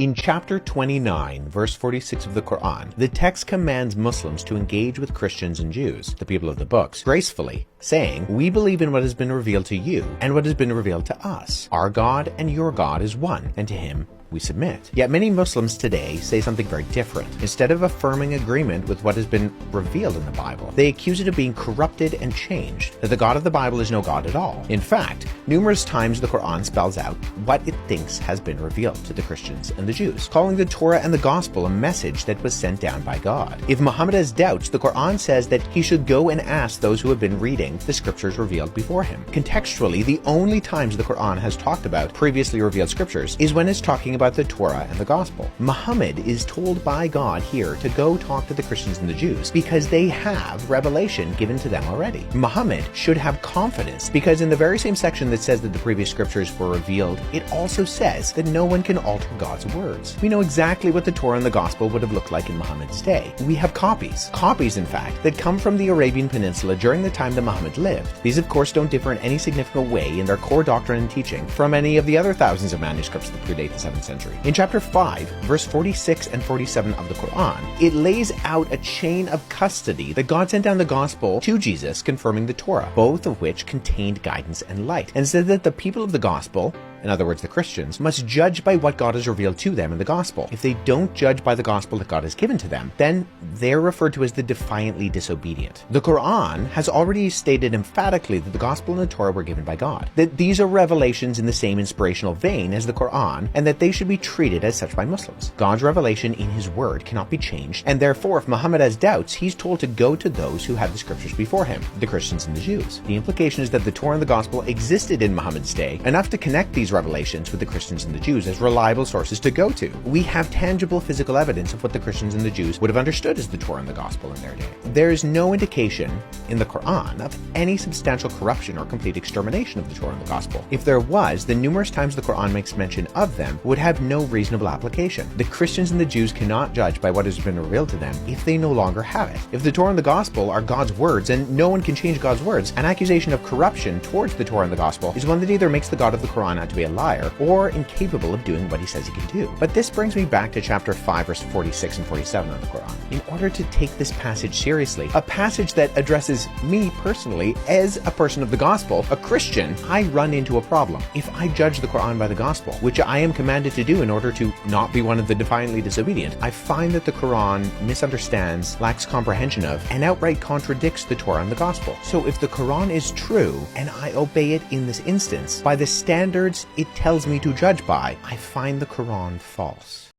In chapter 29, verse 46 of the Quran, the text commands Muslims to engage with Christians and Jews, the people of the books, gracefully, saying, "We believe in what has been revealed to you and what has been revealed to us. Our God and your God is one, and to him we submit." Yet many Muslims today say something very different. Instead of affirming agreement with what has been revealed in the Bible, they accuse it of being corrupted and changed, that the God of the Bible is no God at all. In fact, numerous times the Quran spells out what it thinks has been revealed to the Christians and the Jews, calling the Torah and the Gospel a message that was sent down by God. If Muhammad has doubts, the Quran says that he should go and ask those who have been reading the scriptures revealed before him. Contextually, the only times the Quran has talked about previously revealed scriptures is when it's talking about the Torah and the Gospel. Muhammad is told by God here to go talk to the Christians and the Jews because they have revelation given to them already. Muhammad should have confidence because in the very same section that says that the previous scriptures were revealed, it also says that no one can alter God's words. We know exactly what the Torah and the Gospel would have looked like in Muhammad's day. We have copies, in fact, that come from the Arabian Peninsula during the time that Muhammad lived. These of course don't differ in any significant way in their core doctrine and teaching from any of the other thousands of manuscripts that predate the 7th century. In chapter 5, verse 46 and 47 of the Quran, it lays out a chain of custody that God sent down the Gospel to Jesus confirming the Torah, both of which contained guidance and light, and said that the people of the Gospel, in other words the Christians, must judge by what God has revealed to them in the Gospel. If they don't judge by the Gospel that God has given to them, then they're referred to as the defiantly disobedient. The Quran has already stated emphatically that the Gospel and the Torah were given by God, that these are revelations in the same inspirational vein as the Quran, and that they should be treated as such by Muslims. God's revelation in his word cannot be changed, and therefore if Muhammad has doubts, he's told to go to those who had the scriptures before him, the Christians and the Jews. The implication is that the Torah and the Gospel existed in Muhammad's day, enough to connect these revelations with the Christians and the Jews as reliable sources to go to. We have tangible physical evidence of what the Christians and the Jews would have understood as the Torah and the Gospel in their day. There is no indication in the Quran of any substantial corruption or complete extermination of the Torah and the Gospel. If there was, the numerous times the Quran makes mention of them would have no reasonable application. The Christians and the Jews cannot judge by what has been revealed to them if they no longer have it. If the Torah and the Gospel are God's words and no one can change God's words, an accusation of corruption towards the Torah and the Gospel is one that either makes the God of the Quran out to be a liar or incapable of doing what he says he can do. But this brings me back to chapter 5 verse 46 and 47 of the Quran. In order to take this passage seriously, a passage that addresses me personally as a person of the Gospel, a Christian, I run into a problem. If I judge the Quran by the Gospel, which I am commanded to do in order to not be one of the defiantly disobedient, I find that the Quran misunderstands, lacks comprehension of, and outright contradicts the Torah and the Gospel. So if the Quran is true, and I obey it in this instance, by the standards it tells me to judge by, I find the Quran false.